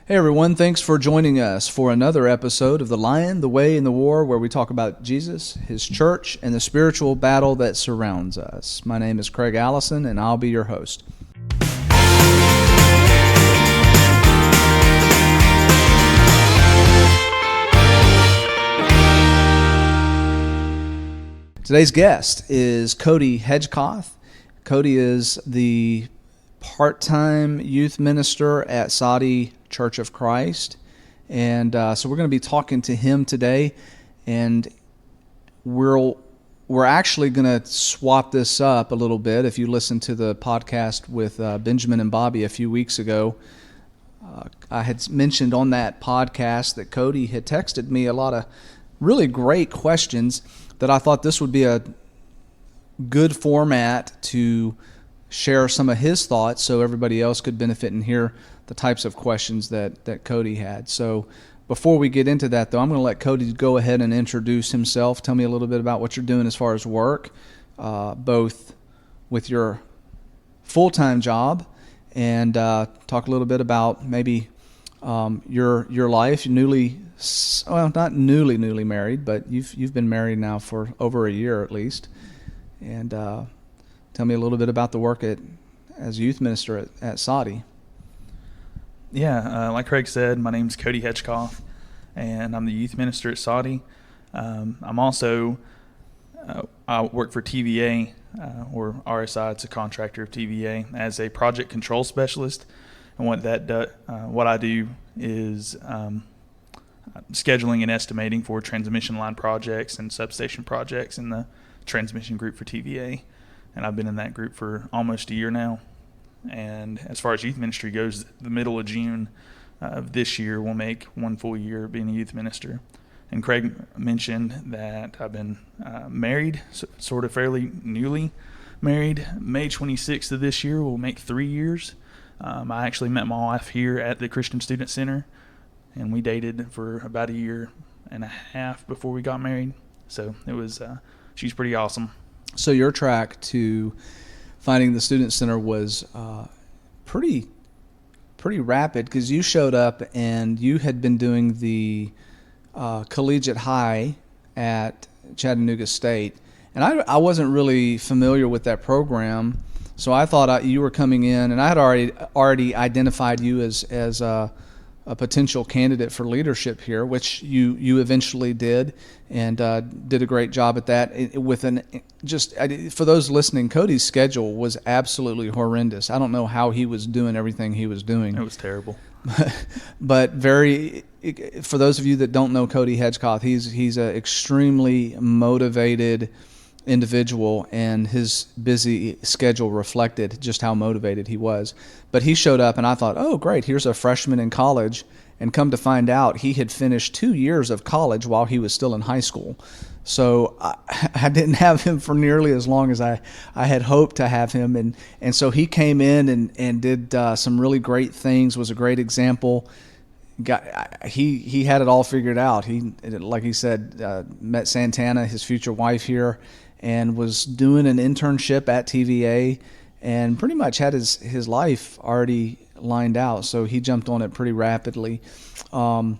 Hey everyone, thanks for joining us for another episode of The Lion, the Way, and the War, where we talk about Jesus, His church, and the spiritual battle that surrounds us. My name is Craig Allison, and I'll be your host. Today's guest is Cody Hedgecoth. Cody is the part-time youth minister at Cody Church of Christ, and so we're going to be talking to him today, and we're actually going to swap this up a little bit. If you listened to the podcast with Benjamin and Bobby a few weeks ago, I had mentioned on that podcast that Cody had texted me a lot of really great questions that I thought this would be a good format to share some of his thoughts so everybody else could benefit and hear the types of questions that Cody had. So before we get into that, though, I'm going to let Cody go ahead and introduce himself. Tell me a little bit about what you're doing as far as work, both with your full-time job and talk a little bit about maybe your life. Not newly married, but you've been married now for over a year at least. And tell me a little bit about the work as youth minister at Cody. Yeah, like Craig said, my name's Cody Hedgecoth, and I'm the youth minister at Cody. I'm also, I work for TVA, or RSI, it's a contractor of TVA, as a project control specialist. And what I do is scheduling and estimating for transmission line projects and substation projects in the transmission group for TVA. And I've been in that group for almost a year now. And as far as youth ministry goes, the middle of June of this year will make 1 full year of being a youth minister. And Craig mentioned that I've been married, sort of fairly newly married. May 26th of this year will make 3 years. I actually met my wife here at the Christian Student Center, and we dated for about a year and a half before we got married. So it was, she's pretty awesome. So your track to finding the student center was pretty rapid, because you showed up and you had been doing the collegiate high at Chattanooga State, and I wasn't really familiar with that program, so I thought you were coming in, and I had already identified you as a potential candidate for leadership here, which you eventually did, and did a great job at that. For those listening, Cody's schedule was absolutely horrendous. I don't know how he was doing everything he was doing. It was terrible. But for those of you that don't know Cody Hedgecoth, he's an extremely motivated individual, and his busy schedule reflected just how motivated he was. But he showed up, and I thought, oh great, here's a freshman in college, and come to find out he had finished 2 years of college while he was still in high school. So I didn't have him for nearly as long as I had hoped to have him, and so he came in and did some really great things, was a great example. He had it all figured out. He, like he said, met Santana, his future wife, here, and was doing an internship at TVA, and pretty much had his life already lined out. So he jumped on it pretty rapidly. So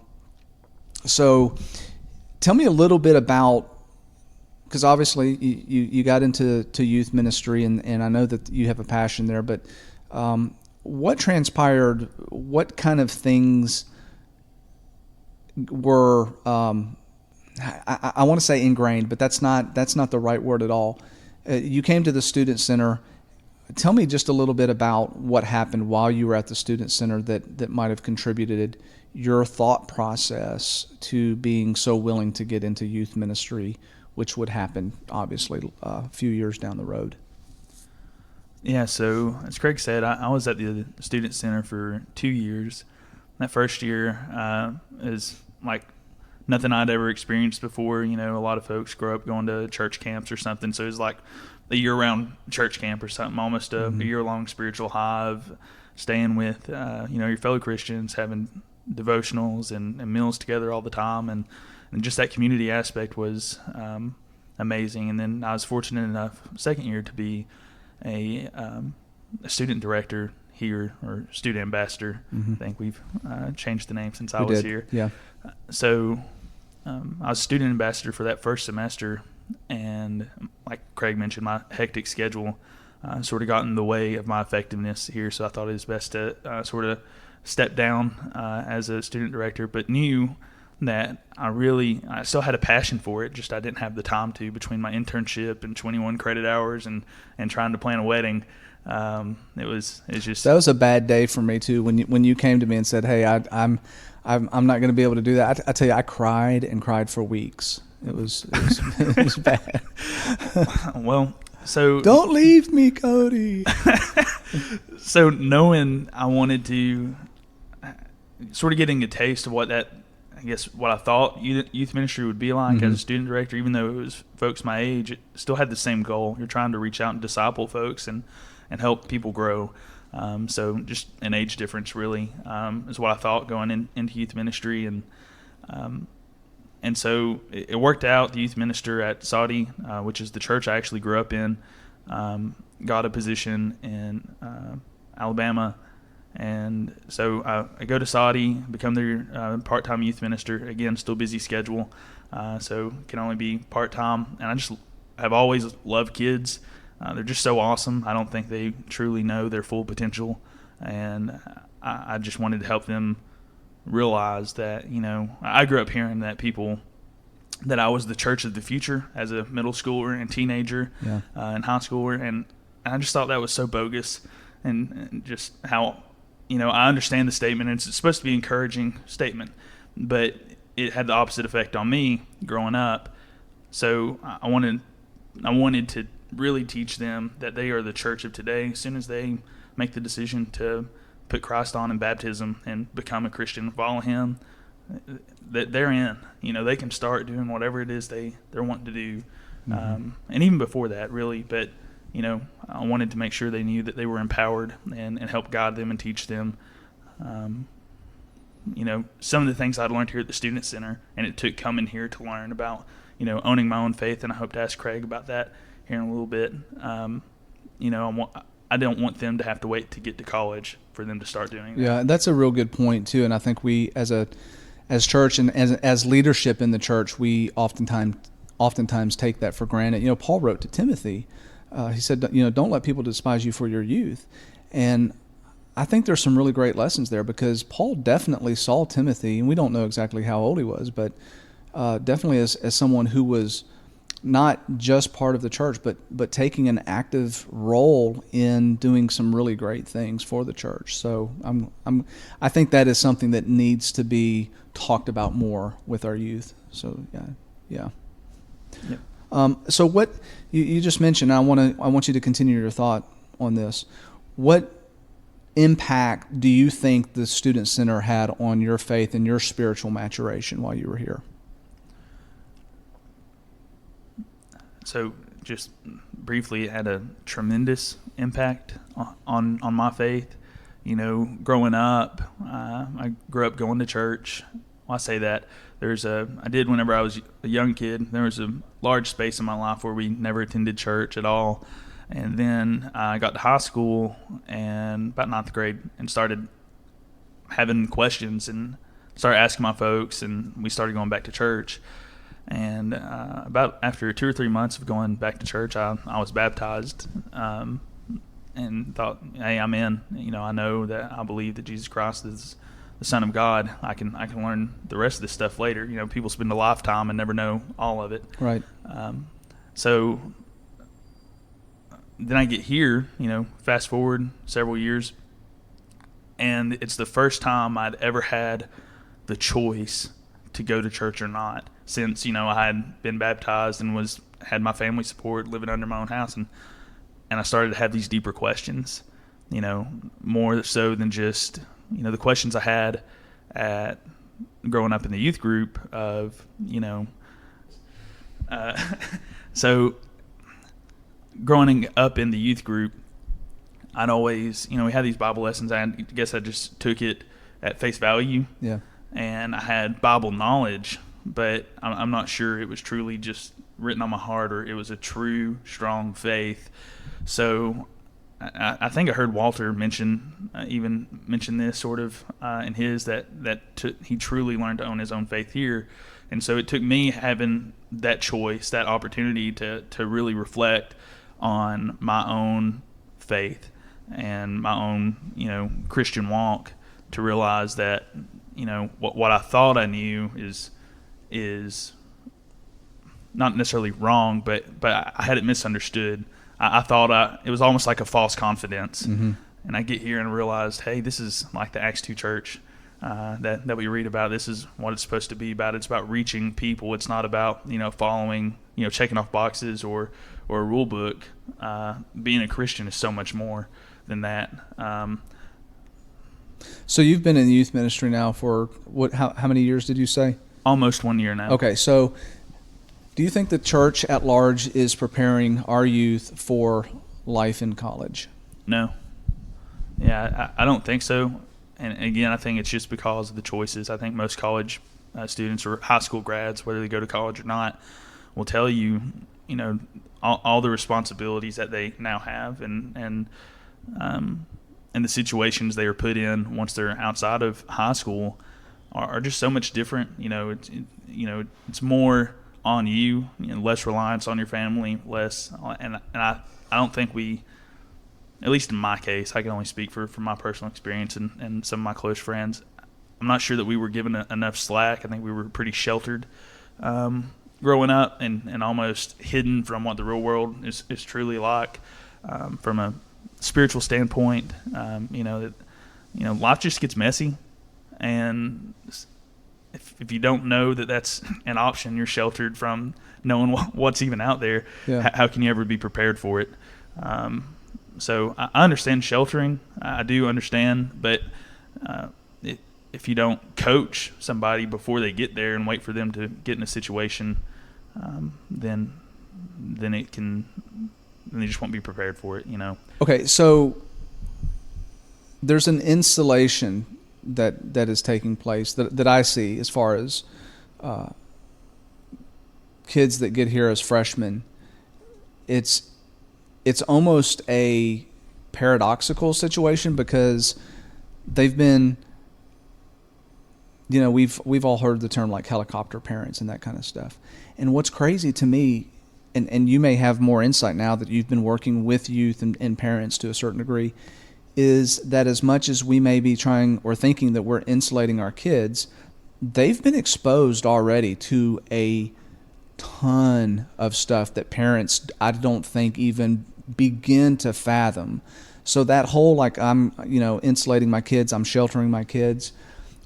tell me a little bit about, because obviously you got into youth ministry, and I know that you have a passion there, but what transpired, what kind of things were, I want to say ingrained, but that's not the right word at all. You came to the student center. Tell me just a little bit about what happened while you were at the student center that might have contributed your thought process to being so willing to get into youth ministry, which would happen obviously a few years down the road. Yeah, so as Craig said, I was at the student center for 2 years. That first year is like nothing I'd ever experienced before. You know, a lot of folks grow up going to church camps or something, so it was like a year-round church camp or something, almost a year-long spiritual high of staying with, your fellow Christians, having devotionals and meals together all the time, and just that community aspect was amazing. And then I was fortunate enough, second year, to be a student director here, or student ambassador. I think we've changed the name since I We was did. here. Yeah. So I was student ambassador for that first semester, and like Craig mentioned, my hectic schedule sort of got in the way of my effectiveness here, so I thought it was best to sort of step down as a student director, but knew that I still had a passion for it, just I didn't have the time to, between my internship and 21 credit hours and trying to plan a wedding. It's just... That was a bad day for me too, when you came to me and said, "Hey, I'm not going to be able to do that." I tell you, I cried and cried for weeks. It was it was bad. Well, so don't leave me, Cody. So knowing I wanted to, sort of getting a taste of what I thought youth ministry would be like as a student director, even though it was folks my age, it still had the same goal. You're trying to reach out and disciple folks and help people grow. So just an age difference really is what I thought going into youth ministry. And so it worked out. The youth minister at Saudi, which is the church I actually grew up in, got a position in Alabama. And so I go to Saudi, become their part-time youth minister. Again, still busy schedule, so can only be part-time. And I just have always loved kids. They're just so awesome. I don't think they truly know their full potential. And I just wanted to help them realize that, I grew up hearing that I was the church of the future as a middle schooler and teenager and high schooler. And I just thought that was so bogus, and just how, I understand the statement, and it's supposed to be an encouraging statement, but it had the opposite effect on me growing up. So I wanted to really teach them that they are the church of today. As soon as they make the decision to put Christ on in baptism and become a Christian, follow him, that they're in. They can start doing whatever it is they're wanting to do. And even before that, really. But, I wanted to make sure they knew that they were empowered and help guide them and teach them. Some of the things I'd learned here at the Student Center, and it took coming here to learn about, owning my own faith. And I hope to ask Craig about that here in a little bit. I don't want them to have to wait to get to college for them to start doing that. Yeah, that's a real good point too. And I think we, as church and as leadership in the church, we oftentimes take that for granted. Paul wrote to Timothy. He said, don't let people despise you for your youth. And I think there's some really great lessons there, because Paul definitely saw Timothy, and we don't know exactly how old he was, but definitely as someone who was not just part of the church, but taking an active role in doing some really great things for the church. So I think that is something that needs to be talked about more with our youth. So yeah. Yep. So what you just mentioned, I want you to continue your thought on this. What impact do you think the Student Center had on your faith and your spiritual maturation while you were here? So just briefly, it had a tremendous impact on my faith. Growing up, I grew up going to church. Well, I say that. I did whenever I was a young kid. There was a large space in my life where we never attended church at all. And then I got to high school and about 9th grade and started having questions and started asking my folks, and we started going back to church. And about after 2 or 3 months of going back to church, I was baptized and thought, hey, I'm in. I know that I believe that Jesus Christ is the Son of God. I can learn the rest of this stuff later. People spend a lifetime and never know all of it. Right. So then I get here, fast forward several years, and it's the first time I'd ever had the choice to go to church or not, since I had been baptized and had my family support, living under my own house, and I started to have these deeper questions, more so than just the questions I had at growing up in the youth group of so growing up in the youth group, I'd always we had these Bible lessons. I guess I just took it at face value. Yeah. And I had Bible knowledge, but I'm not sure it was truly just written on my heart, or it was a true, strong faith. So I think I heard Walter mention this sort of in his he truly learned to own his own faith here, and so it took me having that choice, that opportunity to really reflect on my own faith and my own Christian walk, to realize that what I thought I knew is not necessarily wrong, but I had it misunderstood. I thought it was almost like a false confidence. Mm-hmm. And I get here and realized, hey, this is like the Acts 2 church that we read about. This is what it's supposed to be about. It's about reaching people. It's not about following, checking off boxes or a rule book. Being a Christian is so much more than that. So you've been in youth ministry now for how many years did you say? Almost 1 year now. Okay, so do you think the church at large is preparing our youth for life in college? No. Yeah, I don't think so. And again, I think it's just because of the choices. I think most college students or high school grads, whether they go to college or not, will tell you, all the responsibilities that they now have and the situations they are put in once they're outside of high school are just so much different. It's more on you, less reliance on your family, less, and I don't think we, at least in my case, I can only speak for my personal experience and some of my close friends. I'm not sure that we were given enough slack. I think we were pretty sheltered growing up and almost hidden from what the real world is truly like. From a spiritual standpoint, life just gets messy, and if you don't know that that's an option, you're sheltered from knowing what's even out there. Yeah. How can you ever be prepared for it? So I understand sheltering. I do understand, but if you don't coach somebody before they get there and wait for them to get in a situation, then they just won't be prepared for it. Okay, so there's an installation that is taking place that I see as far as kids that get here as freshmen. It's almost a paradoxical situation because they've been, we've all heard the term like helicopter parents and that kind of stuff. And what's crazy to me, and you may have more insight now that you've been working with youth and parents to a certain degree, is that as much as we may be trying or thinking that we're insulating our kids, they've been exposed already to a ton of stuff that parents, I don't think, even begin to fathom. So that whole, like, I'm, insulating my kids, I'm sheltering my kids,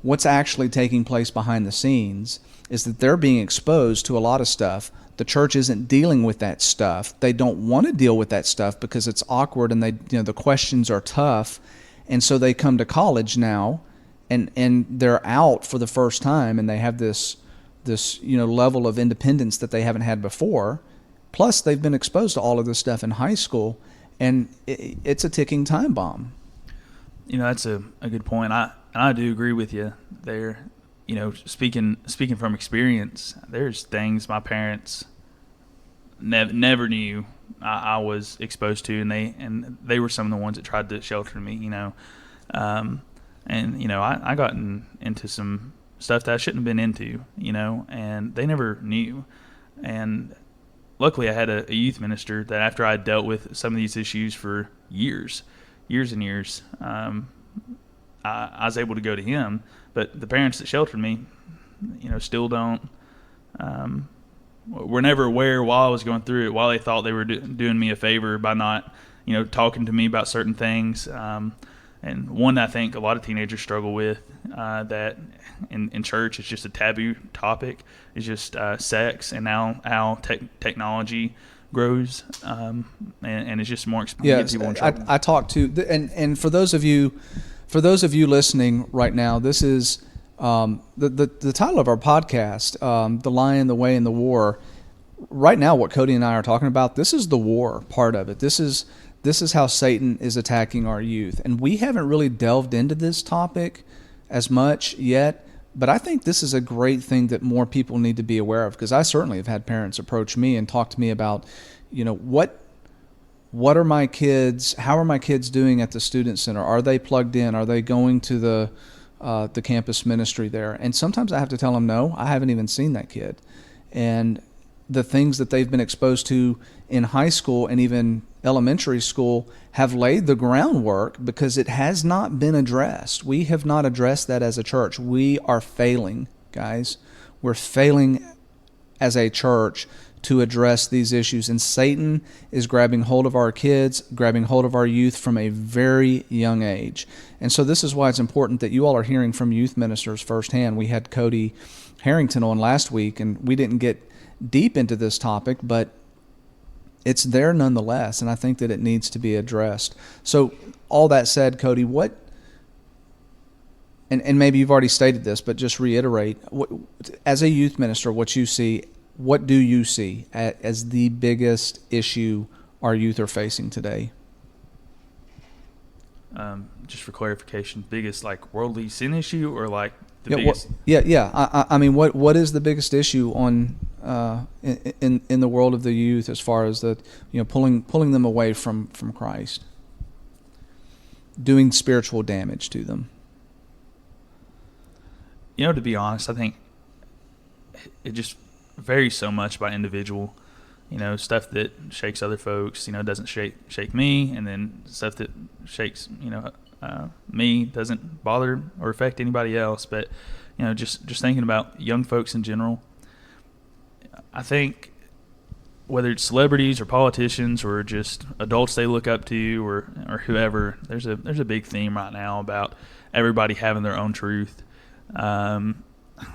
what's actually taking place behind the scenes is that they're being exposed to a lot of stuff. The church isn't dealing with that stuff. They don't want to deal with that stuff because it's awkward and the questions are tough. And so they come to college now and they're out for the first time and they have this level of independence that they haven't had before. Plus they've been exposed to all of this stuff in high school, and it's a ticking time bomb. That's a good point. I do agree with you there. Speaking from experience, there's things my parents never knew I was exposed to, and they were some of the ones that tried to shelter me. I got into some stuff that I shouldn't have been into. And they never knew. And luckily, I had a youth minister that after I dealt with some of these issues for years and years, I was able to go to him. But the parents that sheltered me, still don't, were never aware while I was going through it, while they thought they were doing me a favor by not, talking to me about certain things. And one that I think a lot of teenagers struggle with, that in church is just a taboo topic, is just sex and now how technology grows, and it's just more Yes, people in trouble. I talked to, and for those of you listening right now, this is the title of our podcast, The Lion, the Way, and the War. Right now, what Cody and I are talking about, this is the war part of it. This is how Satan is attacking our youth. And we haven't really delved into this topic as much yet, but I think this is a great thing that more people need to be aware of, because I certainly have had parents approach me and talk to me about, what are my kids? How are my kids doing at the student center? Are they plugged in? Are they going to the campus ministry there? And sometimes I have to tell them, no, I haven't even seen that kid. And the things that they've been exposed to in high school and even elementary school have laid the groundwork because it has not been addressed. We have not addressed that as a church. We are failing, guys. We're failing as a church to address these issues. And Satan is grabbing hold of our kids, grabbing hold of our youth from a very young age. And so this is why it's important that you all are hearing from youth ministers firsthand. We had Cody Harrington on last week, and we didn't get deep into this topic, but it's there nonetheless, and I think that it needs to be addressed. So all that said, Cody, what, and maybe you've already stated this, but just reiterate, as a youth minister, what do you see as the biggest issue our youth are facing today? Just for clarification, biggest like worldly sin issue or like the Yeah, biggest? I mean, what is the biggest issue on in the world of the youth as far as the pulling them away from Christ, doing spiritual damage to them? To be honest, I think it just varies so much by individual. Stuff that shakes other folks, doesn't shake me, and then stuff that shakes, me doesn't bother or affect anybody else. But, just thinking about young folks in general, I think whether it's celebrities or politicians or just adults they look up to or whoever, there's a big theme right now about everybody having their own truth.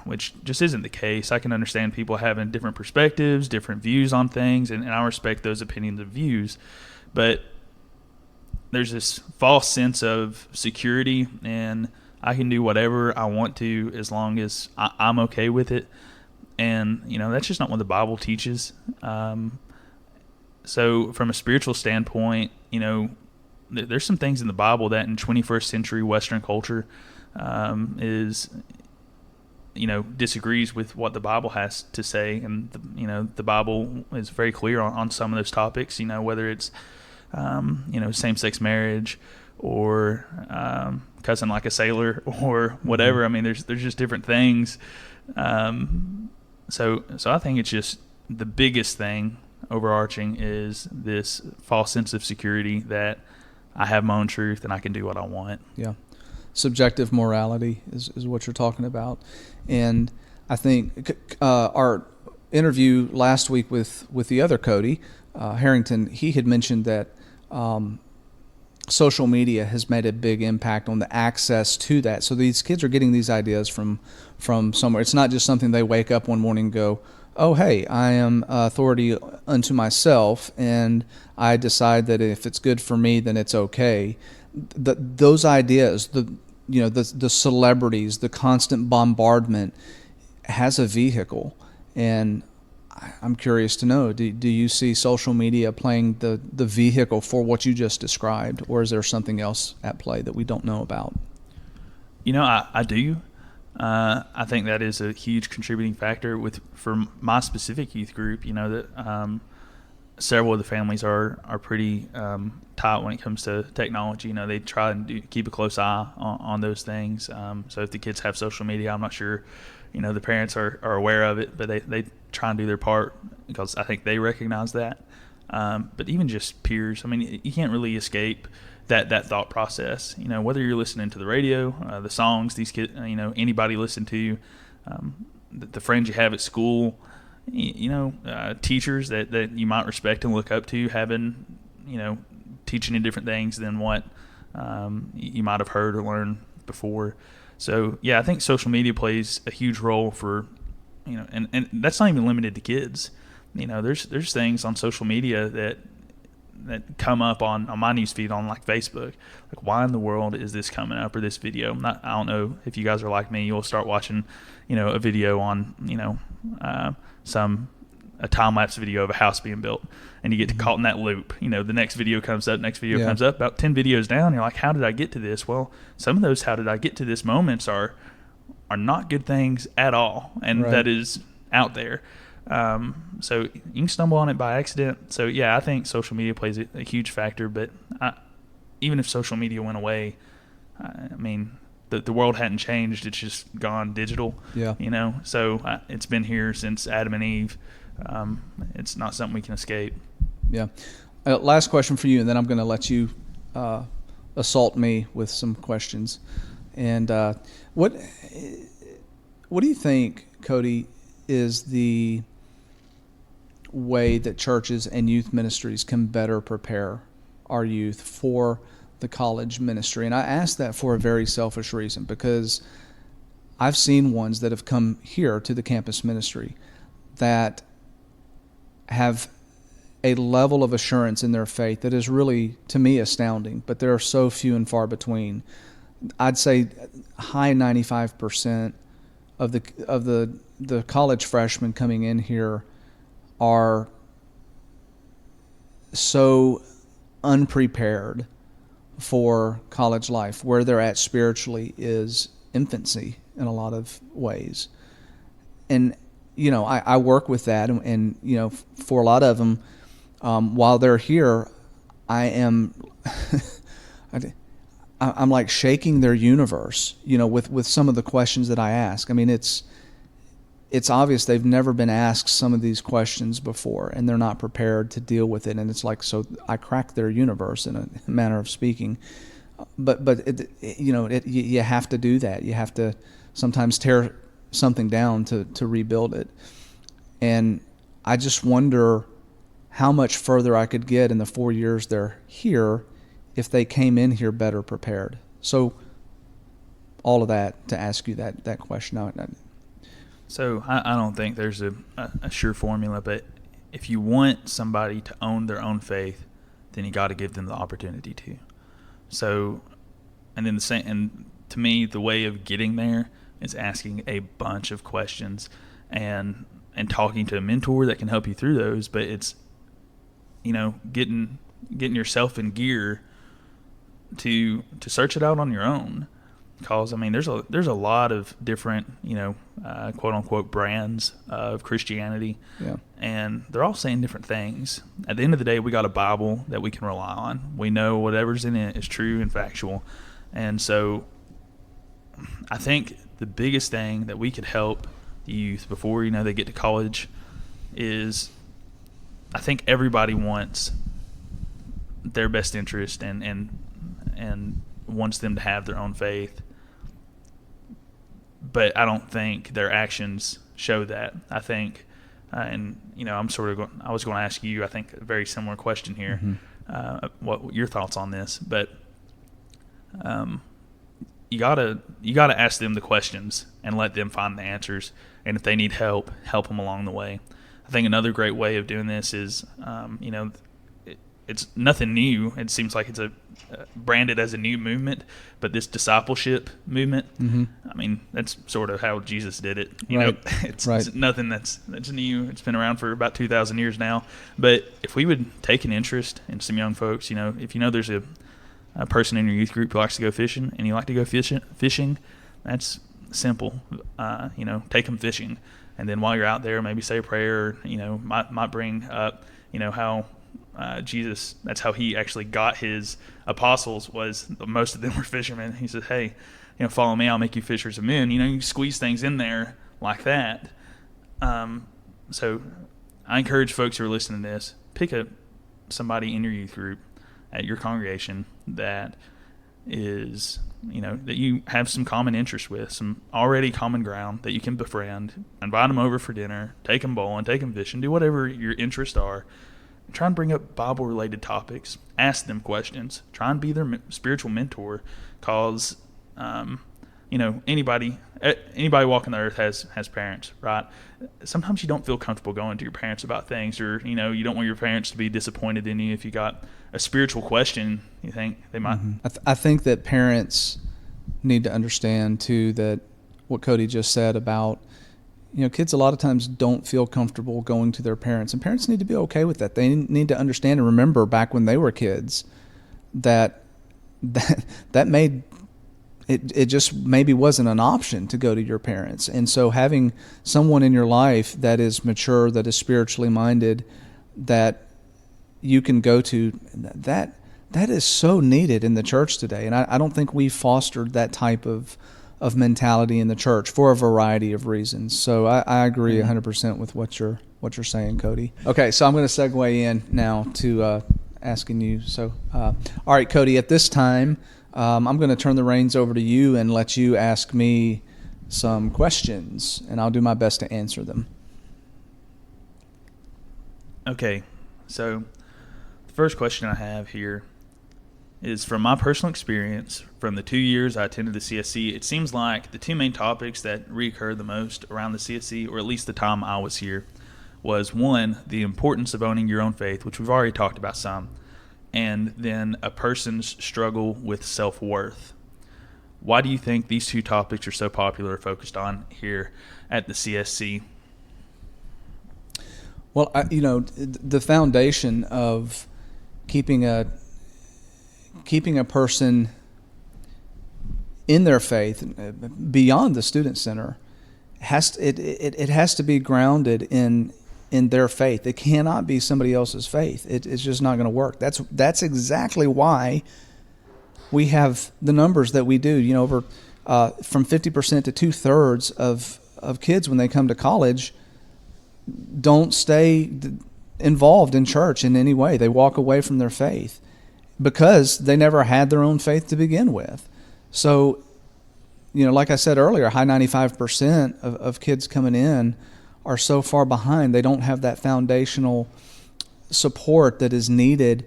Which just isn't the case. I can understand people having different perspectives, different views on things, and I respect those opinions and views. But there's this false sense of security, and I can do whatever I want to as long as I'm okay with it. And, that's just not what the Bible teaches. So from a spiritual standpoint, there's some things in the Bible that in 21st century Western culture is disagrees with what the Bible has to say, and the Bible is very clear on some of those topics. Whether it's same-sex marriage or cussing like a sailor or whatever. I mean, there's just different things. So I think it's just the biggest thing overarching is this false sense of security that I have my own truth and I can do what I want. Yeah. Subjective morality is what you're talking about. And I think our interview last week with the other Cody Harrington, he had mentioned that social media has made a big impact on the access to that. So these kids are getting these ideas from somewhere. It's not just something they wake up one morning and go, oh, hey, I am authority unto myself, and I decide that if it's good for me, then it's okay. Those ideas, the celebrities, the constant bombardment has a vehicle, and I'm curious to know, do you see social media playing the vehicle for what you just described, or is there something else at play that we don't know about? I do. I think that is a huge contributing factor for my specific youth group. That several of the families are pretty tight when it comes to technology. They try and keep a close eye on those things. So if the kids have social media, I'm not sure, the parents are aware of it, but they try and do their part because I think they recognize that. But even just peers, I mean, you can't really escape that thought process. Whether you're listening to the radio, the songs these kids, anybody listen to, the friends you have at school, teachers that you might respect and look up to, having, teaching you different things than what you might have heard or learned before. So yeah, I think social media plays a huge role for, and that's not even limited to kids. There's things on social media that come up on my newsfeed on like Facebook. Like, why in the world is this coming up, or this video? I don't know if you guys are like me. You'll start watching, a video on, a time-lapse video of a house being built, and you get caught in that loop. The next video comes up, comes up, about 10 videos down. You're like, how did I get to this? Well, some of those how did I get to this moments are not good things at all, and right. That is out there. So you can stumble on it by accident. So yeah, I think social media plays a huge factor. But even if social media went away, I mean, the world hadn't changed. It's just gone digital. Yeah. So it's been here since Adam and Eve. It's not something we can escape. Yeah. Last question for you, and then I'm going to let you assault me with some questions. And what do you think, Cody, is the way that churches and youth ministries can better prepare our youth for the college ministry? And I ask that for a very selfish reason, because I've seen ones that have come here to the campus ministry that have a level of assurance in their faith that is really, to me, astounding, but there are so few and far between. I'd say high 95% of the college freshmen coming in here are so unprepared for college life. Where they're at spiritually is infancy in a lot of ways. And, I work with that, and for a lot of them, while they're here, I am I'm like shaking their universe, with some of the questions that I ask. I mean, it's obvious they've never been asked some of these questions before, and they're not prepared to deal with it. And it's like, so I crack their universe in a manner of speaking. But you have to do that. You have to sometimes tear something down to rebuild it. And I just wonder how much further I could get in the 4 years they're here if they came in here better prepared. So all of that to ask you that question. So I don't think there's a sure formula, but if you want somebody to own their own faith, then you got to give them the opportunity to. So, and then and to me, the way of getting there is asking a bunch of questions and talking to a mentor that can help you through those. But it's, getting yourself in gear to search it out on your own. Because, I mean, there's a lot of different, quote unquote brands of Christianity. Yeah. And they're all saying different things. At the end of the day, we got a Bible that we can rely on. We know whatever's in it is true and factual. And so I think the biggest thing that we could help the youth before, they get to college is, I think everybody wants their best interest and wants them to have their own faith. But I don't think their actions show that. I think, I was going to ask you, I think, a very similar question here. Mm-hmm. What your thoughts on this? But you gotta ask them the questions and let them find the answers. And if they need help them along the way. I think another great way of doing this is, it's nothing new. It seems like it's branded as a new movement, but this discipleship movement, mm-hmm. I mean, that's sort of how Jesus did it. It's nothing that's new. It's been around for about 2,000 years now. But if we would take an interest in some young folks, if there's a person in your youth group who likes to go fishing and you like to go fishing, that's simple. Take them fishing. And then while you're out there, maybe say a prayer, might bring up, how Jesus, that's how he actually got his apostles, was most of them were fishermen. He said, hey, follow me, I'll make you fishers of men. You squeeze things in there like that. So I encourage folks who are listening to this, pick somebody in your youth group at your congregation that is, that you have some common interest with, some already common ground that you can befriend. Invite them over for dinner, take them bowling, take them fishing, do whatever your interests are. Try and bring up Bible-related topics. Ask them questions. Try and be their spiritual mentor, because, anybody walking the earth has parents, right? Sometimes you don't feel comfortable going to your parents about things, or you don't want your parents to be disappointed in you if you got a spiritual question. You think they might. Mm-hmm. I think that parents need to understand too that what Cody just said about, kids a lot of times don't feel comfortable going to their parents, and parents need to be okay with that. They need to understand and remember back when they were kids that made it just maybe wasn't an option to go to your parents. And so having someone in your life that is mature, that is spiritually minded, that you can go to, that is so needed in the church today. And I don't think we fostered that type of mentality in the church for a variety of reasons. So I agree 100% with what you're saying, Cody. Okay, so I'm going to segue in now to asking you. So, all right, Cody, at this time, I'm going to turn the reins over to you and let you ask me some questions, and I'll do my best to answer them. Okay, so the first question I have here is from my personal experience from the 2 years I attended the CSC. It seems like the two main topics that reoccur the most around the CSC, or at least the time I was here, was one, the importance of owning your own faith, which we've already talked about some, and then a person's struggle with self-worth. Why do you think these two topics are so popular or focused on here at the CSC? Well, the foundation of keeping a person in their faith beyond the student center has to be grounded in their faith. It cannot be somebody else's faith. It's just not going to work. That's exactly why we have the numbers that we do. Over from 50% to 2/3 of kids when they come to college don't stay involved in church in any way. They walk away from their faith because they never had their own faith to begin with. So, like I said earlier, high 95% of kids coming in are so far behind. They don't have that foundational support that is needed.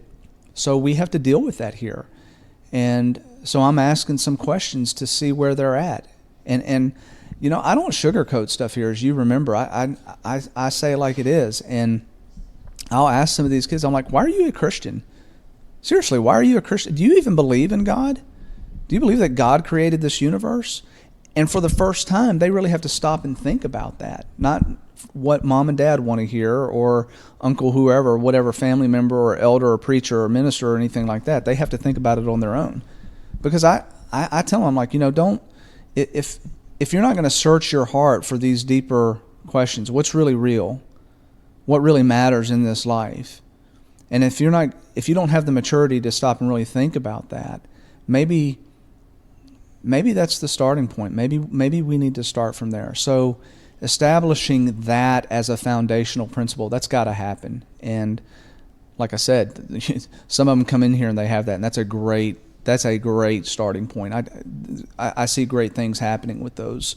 So we have to deal with that here. And so I'm asking some questions to see where they're at. And I don't sugarcoat stuff here, as you remember. I say it like it is. And I'll ask some of these kids, I'm like, why are you a Christian? Seriously, why are you a Christian? Do you even believe in God? Do you believe that God created this universe? And for the first time, they really have to stop and think about that. Not what mom and dad want to hear, or uncle whoever, whatever family member or elder or preacher or minister or anything like that. They have to think about it on their own. Because I tell them, like, don't, if you're not going to search your heart for these deeper questions, what's really real? What really matters in this life? And if you don't have the maturity to stop and really think about that, maybe that's the starting point. Maybe we need to start from there. So establishing that as a foundational principle, that's got to happen. And like I said, some of them come in here and they have that, and that's a great starting point. I see great things happening with those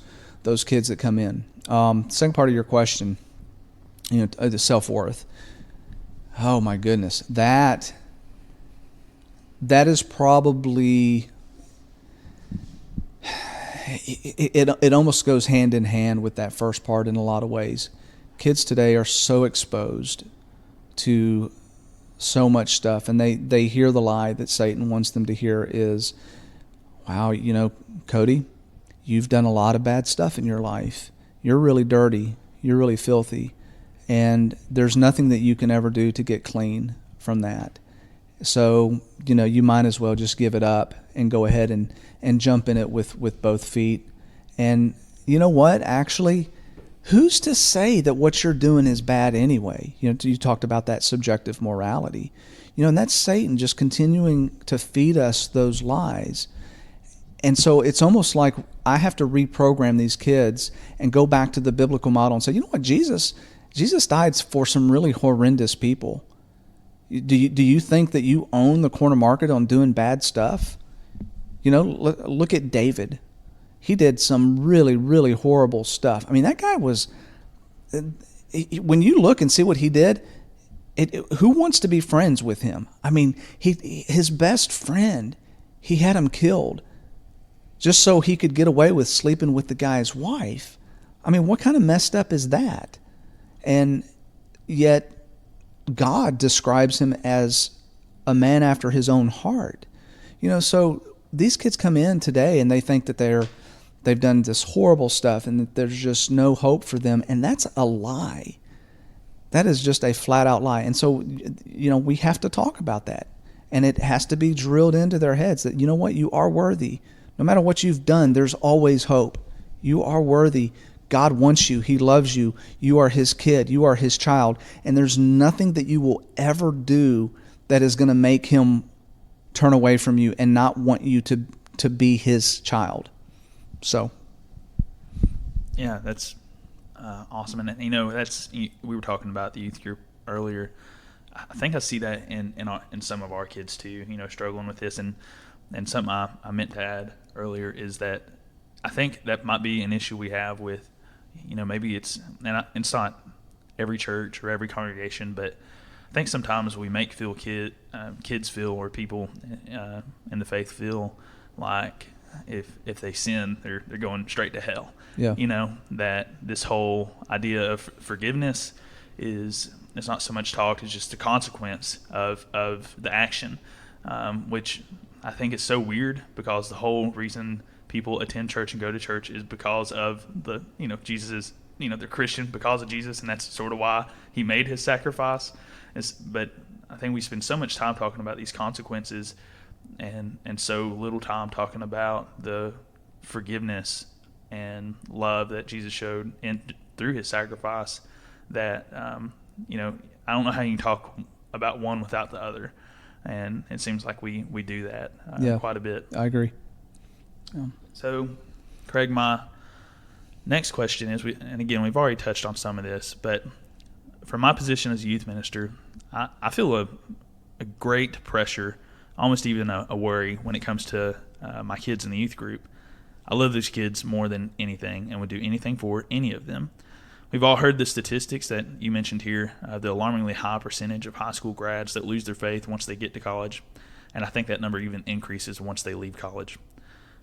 kids that come in. Second part of your question, the self-worth. Oh my goodness, that is probably it almost goes hand in hand with that first part in a lot of ways. Kids today are so exposed to so much stuff, and they hear the lie that Satan wants them to hear is, wow, Cody, you've done a lot of bad stuff in your life. You're really dirty. You're really filthy. And there's nothing that you can ever do to get clean from that. So, you might as well just give it up and go ahead and jump in it with both feet. And you know what? Actually, who's to say that what you're doing is bad anyway? You talked about that subjective morality. And that's Satan just continuing to feed us those lies. And so it's almost like I have to reprogram these kids and go back to the biblical model and say, you know what, Jesus died for some really horrendous people. Do you think that you own the corner market on doing bad stuff? Look at David. He did some really, really horrible stuff. I mean, that guy was, when you look and see what he did, who wants to be friends with him? I mean, his best friend, he had him killed just so he could get away with sleeping with the guy's wife. I mean, what kind of messed up is that? And yet God describes him as a man after his own heart. So these kids come in today and they think that they've done this horrible stuff and that there's just no hope for them. And that's a lie. That is just a flat out lie. And so, we have to talk about that. And it has to be drilled into their heads that, you know what, you are worthy. No matter what you've done, there's always hope. You are worthy. God wants you. He loves you. You are his kid. You are his child. And there's nothing that you will ever do that is going to make him turn away from you and not want you to be his child. So. Yeah, that's awesome. And, we were talking about the youth group earlier. I think I see that in some of our kids too, struggling with this. And something I meant to add earlier is that I think that might be an issue we have with, maybe it's not every church or every congregation, but I think sometimes we make kids feel, or people in the faith feel like if they sin, they're going straight to hell. Yeah. That this whole idea of forgiveness it's not so much talked, it's just the consequence of the action, which I think is so weird, because the whole reason people attend church and go to church is because of Jesus is, they're Christian because of Jesus, and that's sort of why he made his sacrifice. But I think we spend so much time talking about these consequences and so little time talking about the forgiveness and love that Jesus showed through his sacrifice, that I don't know how you can talk about one without the other, and it seems like we do that quite a bit. I agree. Yeah. So, Craig, my next question is, and again, we've already touched on some of this, but from my position as a youth minister, I feel a great pressure, almost even a worry when it comes to my kids in the youth group. I love those kids more than anything and would do anything for any of them. We've all heard the statistics that you mentioned here, the alarmingly high percentage of high school grads that lose their faith once they get to college, and I think that number even increases once they leave college.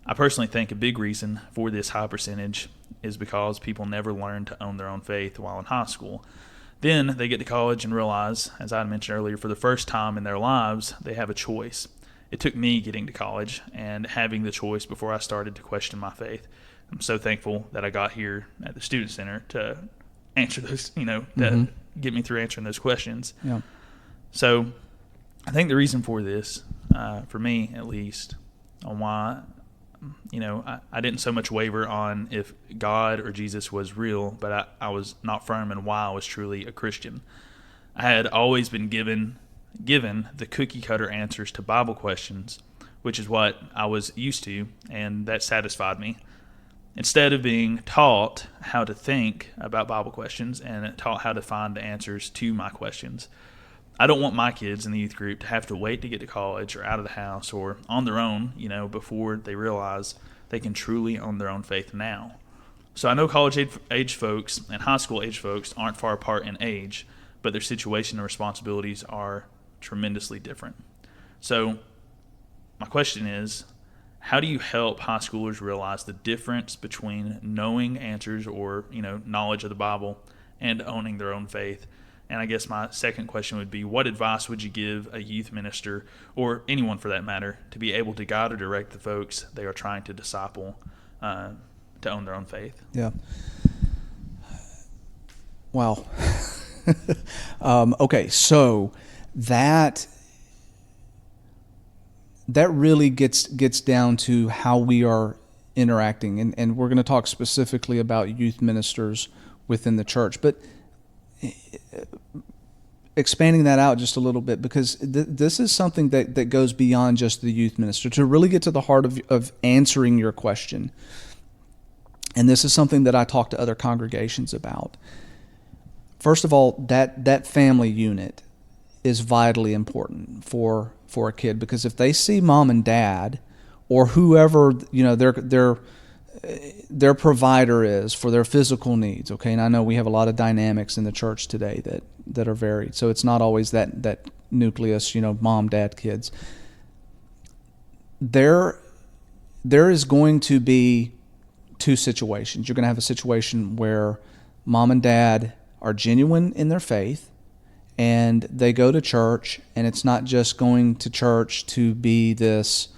I personally think a big reason for this high percentage is because people never learn to own their own faith while in high school. Then they get to college and realize, as I mentioned earlier, for the first time in their lives, they have a choice. It took me getting to college and having the choice before I started to question my faith. I'm so thankful that I got here at the Student Center to answer those, to get me through answering those questions. Yeah. So I think the reason for this, for me at least, on why, I didn't so much waver on if God or Jesus was real, but I was not firm in why I was truly a Christian. I had always been given the cookie cutter answers to Bible questions, which is what I was used to, and that satisfied me. Instead of being taught how to think about Bible questions and taught how to find the answers to my questions, I don't want my kids in the youth group to have to wait to get to college or out of the house or on their own, before they realize they can truly own their own faith now. So I know college age folks and high school age folks aren't far apart in age, but their situation and responsibilities are tremendously different. So my question is, how do you help high schoolers realize the difference between knowing answers or, knowledge of the Bible and owning their own faith? And I guess my second question would be, what advice would you give a youth minister, or anyone for that matter, to be able to guide or direct the folks they are trying to disciple to own their own faith? Yeah. Wow. Okay, so that really gets down to how we are interacting, and we're going to talk specifically about youth ministers within the church, but expanding that out just a little bit, because this is something that goes beyond just the youth minister, to really get to the heart of answering your question. And this is something that I talk to other congregations about. First of all, that family unit is vitally important for a kid, because if they see mom and dad or whoever their provider is for their physical needs, okay, and I know we have a lot of dynamics in the church today that are varied, so it's not always that nucleus, mom, dad, kids. There is going to be two situations. You're going to have a situation where mom and dad are genuine in their faith, and they go to church, and it's not just going to church to be this,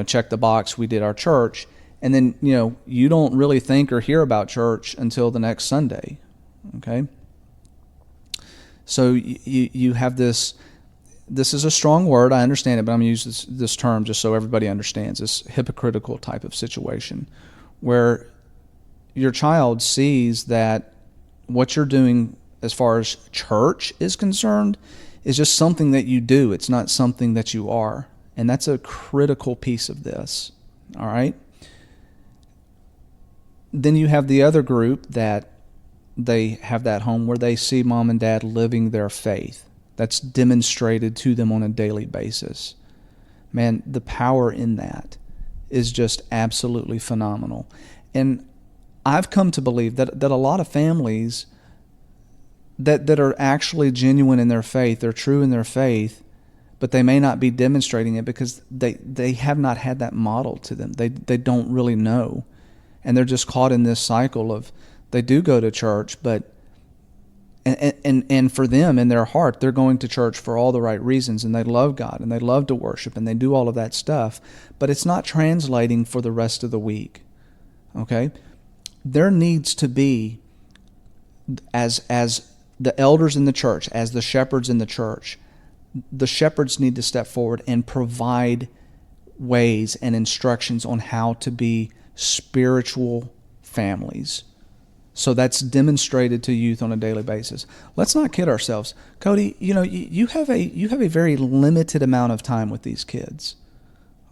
check the box, we did our church, and then, you don't really think or hear about church until the next Sunday, okay? So you have this this is a strong word, I understand it, but I'm going to use this term just so everybody understands, this hypocritical type of situation where your child sees that what you're doing as far as church is concerned is just something that you do. It's not something that you are. And that's a critical piece of this. All right? Then you have the other group that they have that home where they see mom and dad living their faith. That's demonstrated to them on a daily basis. Man, the power in that is just absolutely phenomenal. And I've come to believe that a lot of families that are actually genuine in their faith, they're true in their faith, but they may not be demonstrating it because they have not had that model to them. They don't really know. And they're just caught in this cycle of they do go to church, but and for them in their heart, they're going to church for all the right reasons, and they love God and they love to worship and they do all of that stuff, but it's not translating for the rest of the week. Okay? There needs to be, as the elders in the church, as the shepherds in the church, the shepherds need to step forward and provide ways and instructions on how to be spiritual families. So that's demonstrated to youth on a daily basis. Let's not kid ourselves. Cody, you have a very limited amount of time with these kids.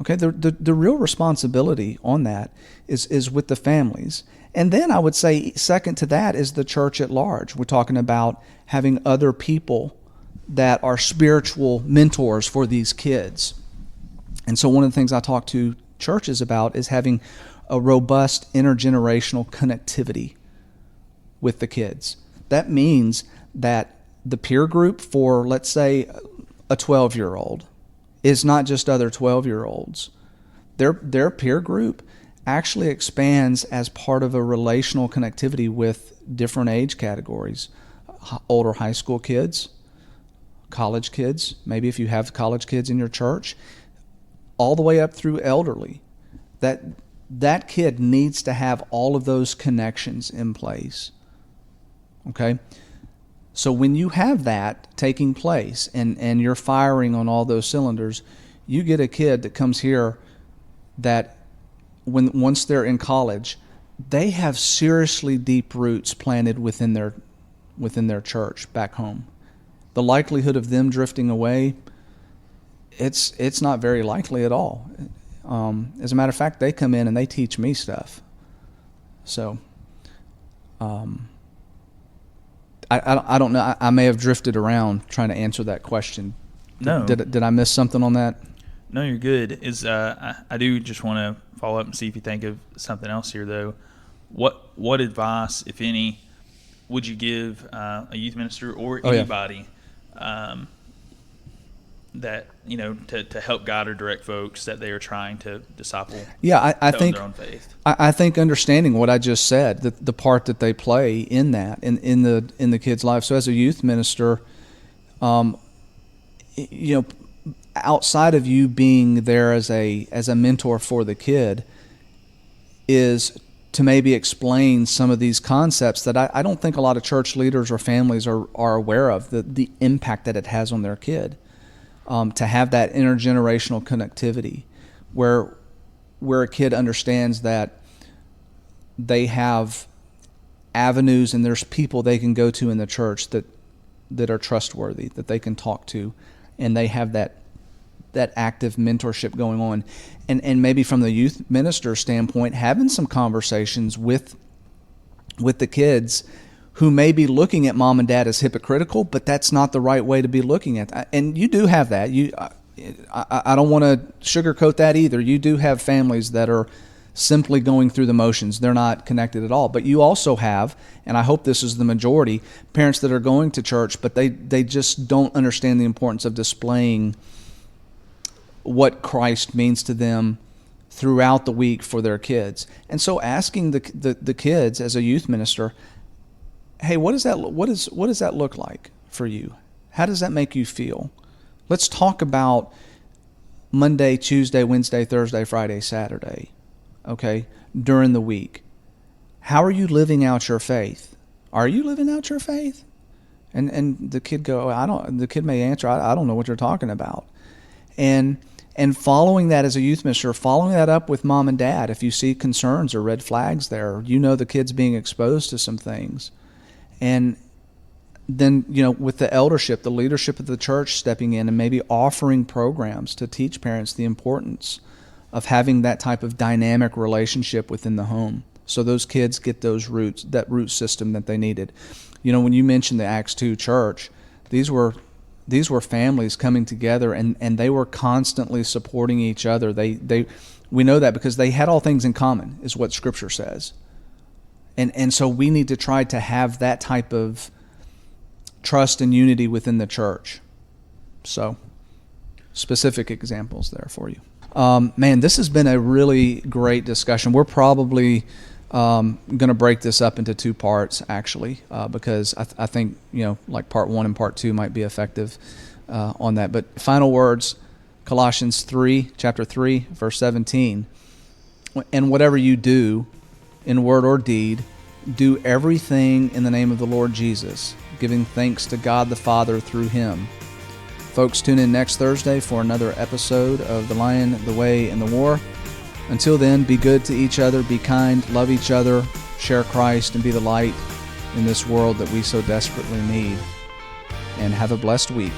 Okay, the real responsibility on that is with the families. And then I would say second to that is the church at large. We're talking about having other people that are spiritual mentors for these kids. And so one of the things I talk to churches about is having a robust intergenerational connectivity with the kids. That means that the peer group for, let's say, a 12-year-old is not just other 12-year-olds. Their peer group actually expands as part of a relational connectivity with different age categories. Older high school kids, college kids, maybe if you have college kids in your church, all the way up through elderly. That kid needs to have all of those connections in place. Okay? So when you have that taking place and you're firing on all those cylinders, you get a kid that comes here that once they're in college, they have seriously deep roots planted within their church back home. The likelihood of them drifting away, it's not very likely at all. As a matter of fact, they come in and they teach me stuff. So, I don't know. I may have drifted around trying to answer that question. No. Did I miss something on that? No, you're good. I do just want to follow up and see if you think of something else here, though. What advice, if any, would you give a youth minister or anybody that to help guide or direct folks that they are trying to disciple? Yeah, I think their own faith. I think understanding what I just said, the part that they play in that in the kid's life. So as a youth minister, outside of you being there as a mentor for the kid, is to maybe explain some of these concepts that I don't think a lot of church leaders or families are aware of, the impact that it has on their kid. To have that intergenerational connectivity where a kid understands that they have avenues and there's people they can go to in the church that are trustworthy, that they can talk to, and they have that active mentorship going on. And maybe from the youth minister standpoint, having some conversations with the kids who may be looking at mom and dad as hypocritical, but that's not the right way to be looking at that. And you do have that. I don't want to sugarcoat that either. You do have families that are simply going through the motions. They're not connected at all. But you also have, and I hope this is the majority, parents that are going to church, but they just don't understand the importance of displaying what Christ means to them throughout the week for their kids. And so asking the kids as a youth minister, hey, what does that look like for you? How does that make you feel? Let's talk about Monday, Tuesday, Wednesday, Thursday, Friday, Saturday, okay, during the week. How are you living out your faith? Are you living out your faith? And the kid the kid may answer, I don't know what you're talking about. And following that as a youth minister, following that up with mom and dad, if you see concerns or red flags there, the kid's being exposed to some things. And then, with the eldership, the leadership of the church stepping in and maybe offering programs to teach parents the importance of having that type of dynamic relationship within the home, so those kids get that root system that they needed. When you mentioned the Acts 2 church, these were families coming together, and they were constantly supporting each other. We know that because they had all things in common, is what Scripture says. And so we need to try to have that type of trust and unity within the church. So, specific examples there for you. Man, this has been a really great discussion. We're probably going to break this up into 2 parts, actually, because I think, like part 1 and part 2 might be effective on that. But final words, Colossians chapter 3, verse 17. And whatever you do, in word or deed, do everything in the name of the Lord Jesus, giving thanks to God the Father through Him. Folks, tune in next Thursday for another episode of The Lion, the Way, and the War. Until then, be good to each other, be kind, love each other, share Christ, and be the light in this world that we so desperately need. And have a blessed week.